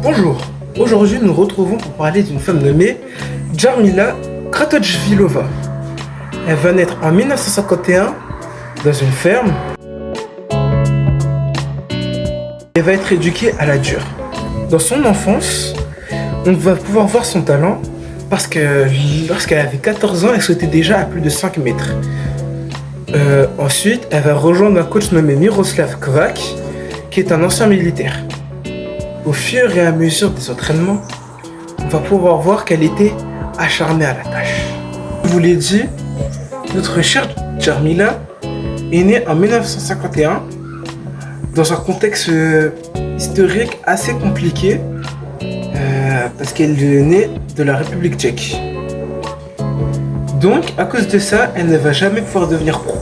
Bonjour, aujourd'hui nous nous retrouvons pour parler d'une femme nommée Jarmila Kratochvilova. Elle va naître en 1951 dans une ferme. Elle va être éduquée à la dure. Dans son enfance, on va pouvoir voir son talent parce que lorsqu'elle avait 14 ans, elle sautait déjà à plus de 5 mètres. Ensuite, elle va rejoindre un coach nommé Miroslav Kovach, qui est un ancien militaire. Au fur et à mesure des entraînements, on va pouvoir voir qu'elle était acharnée à la tâche. Je vous l'ai dit, notre chère Jarmila est née en 1951 dans un contexte historique assez compliqué parce qu'elle est née de la République tchèque. Donc, à cause de ça, elle ne va jamais pouvoir devenir pro.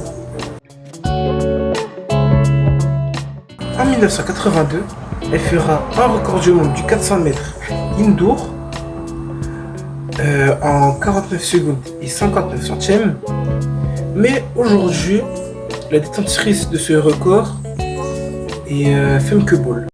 En 1982, elle fera un record du monde du 400 mètres indoor en 49 secondes et 59 centièmes. Mais aujourd'hui, la détentrice de ce record est Femke Bol.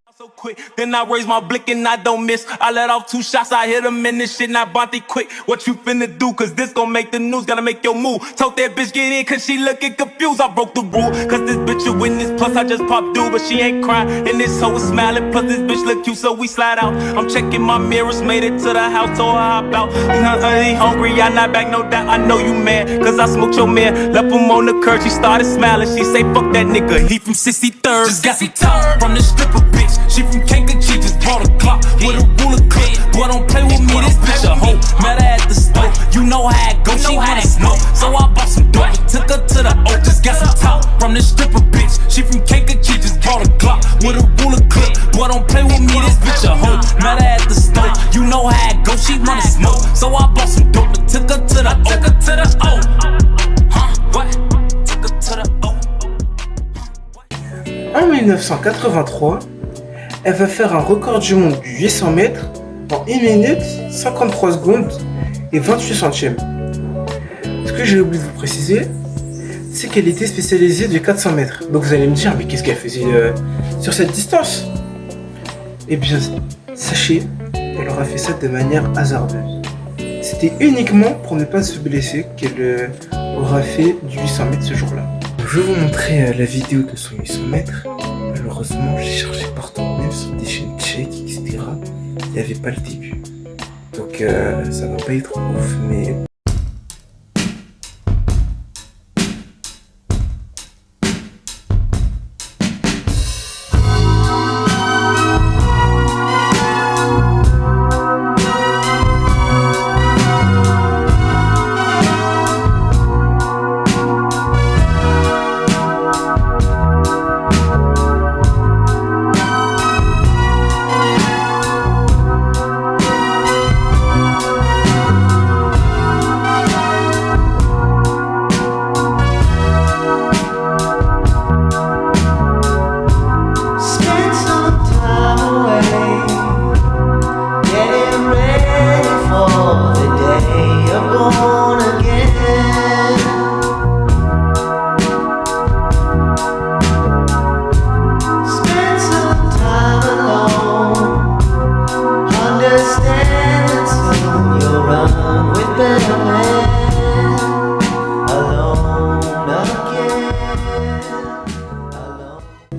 Then I raise my blick and I don't miss. I let off 2 shots, I hit them and this shit not Bonte quick. What you finna do? Cause this gon' make the news, gotta make your move. Told that bitch get in cause she looking confused. I broke the rule, cause this bitch a witness. Plus I just popped due, but she ain't crying. And this hoe is smiling, plus this bitch look cute, so we slide out. I'm checking my mirrors, made it to the house, told her hop out. He hungry, I not back, no doubt. I know you mad, cause I smoked your man. Left him on the curb, she started smiling. She say, fuck that nigga, he from 63rd. Just got some top from the stripper bitch. She from Kankakee, just brought a Glock with a ruler clip. Boy, don't play with me, this bitch a hoe. Met her at the store, you know how it go, she wanna smoke. So I bought some dope, took her to the O. Just got some top from the stripper bitch. She from Kankakee, just brought a Glock with a ruler clip. Boy, don't play with me, this bitch a hoe. Met her at the store, you know how it go, she wanna smoke. So I bought some dope, took her to the O. Took her to the O. Huh? What? Took her to the O. En 1983, elle va faire un record du monde du 800 mètres en 1 minute, 53 secondes et 28 centièmes. Ce que j'ai oublié de vous préciser, c'est qu'elle était spécialisée du 400 mètres. Donc vous allez me dire, mais qu'est-ce qu'elle faisait sur cette distance? Eh bien, sachez qu'elle aura fait ça de manière hasardeuse. C'était uniquement pour ne pas se blesser qu'elle aura fait du 800 mètres ce jour-là. Je vais vous montrer la vidéo de son 800 mètres. Malheureusement, j'ai cherché partout, même sur des chaînes tchèques, etc. Il n'y avait pas le début. Donc ça va pas être ouf, mais...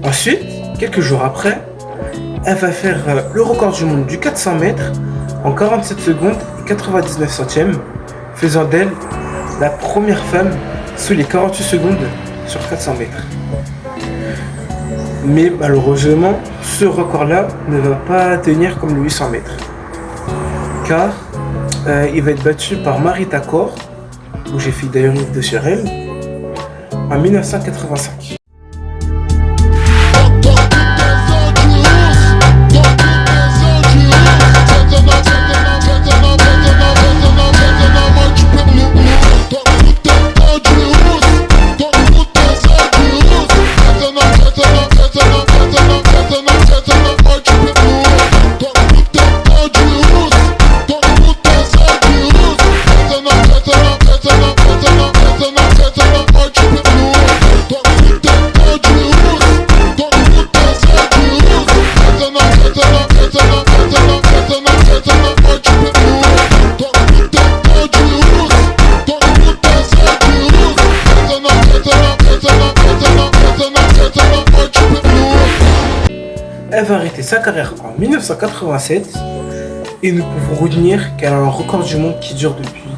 Ensuite, quelques jours après, elle va faire le record du monde du 400 mètres en 47 secondes et 99 centièmes, faisant d'elle la première femme sous les 48 secondes sur 400 mètres. Mais malheureusement, ce record-là ne va pas tenir comme le 800 mètres, car il va être battu par Marie Takor, où j'ai fait d'ailleurs une vidéo sur elle, en 1985. Turn up. Elle va arrêter sa carrière en 1987 et nous pouvons retenir qu'elle a un record du monde qui dure depuis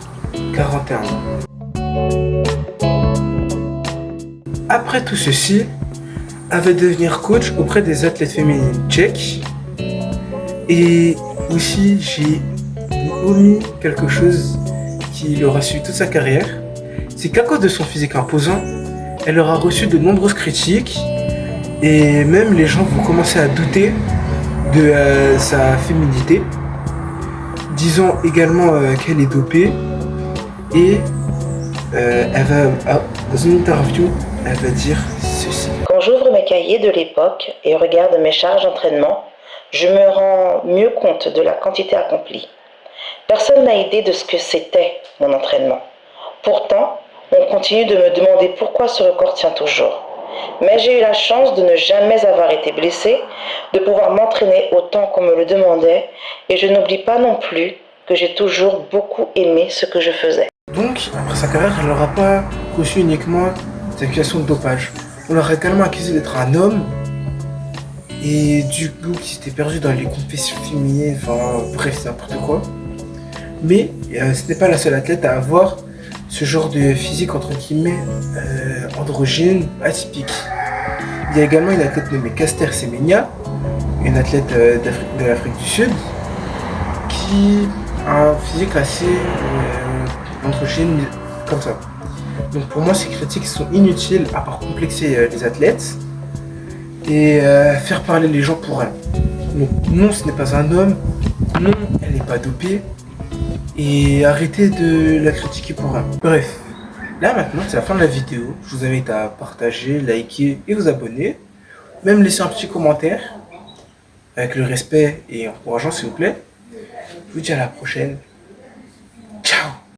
41 ans. Après tout ceci, elle va devenir coach auprès des athlètes féminines tchèques. Et aussi, j'ai omis quelque chose qui l'aura suivi toute sa carrière. C'est qu'à cause de son physique imposant, elle aura reçu de nombreuses critiques et même les gens vont commencer à douter de sa féminité, disant également qu'elle est dopée. Et elle va, dans une interview, elle va dire ceci. Quand j'ouvre mes cahiers de l'époque et regarde mes charges d'entraînement, je me rends mieux compte de la quantité accomplie. Personne n'a idée de ce que c'était mon entraînement. Pourtant, on continue de me demander pourquoi ce record tient toujours. Mais j'ai eu la chance de ne jamais avoir été blessée, de pouvoir m'entraîner autant qu'on me le demandait, et je n'oublie pas non plus que j'ai toujours beaucoup aimé ce que je faisais. Donc, après sa carrière, elle n'aura pas reçu uniquement des accusations de dopage. On l'aura également accusé d'être un homme et du coup qui s'était perdu dans les compétitions féminines, enfin bref, c'est n'importe quoi. Mais ce n'est pas la seule athlète à avoir ce genre de physique entre guillemets androgyne, atypique. Il y a également une athlète nommée Caster Semenya, une athlète de l'Afrique du Sud, qui a un physique assez androgyne comme ça. Donc pour moi, ces critiques sont inutiles à part complexer les athlètes et faire parler les gens pour elle. Donc non, ce n'est pas un homme, non, elle n'est pas dopée, et arrêtez de la critiquer pour elle. Bref, là maintenant c'est la fin de la vidéo. Je vous invite à partager, liker et vous abonner. Même laisser un petit commentaire avec le respect et encourageant s'il vous plaît. Je vous dis à la prochaine.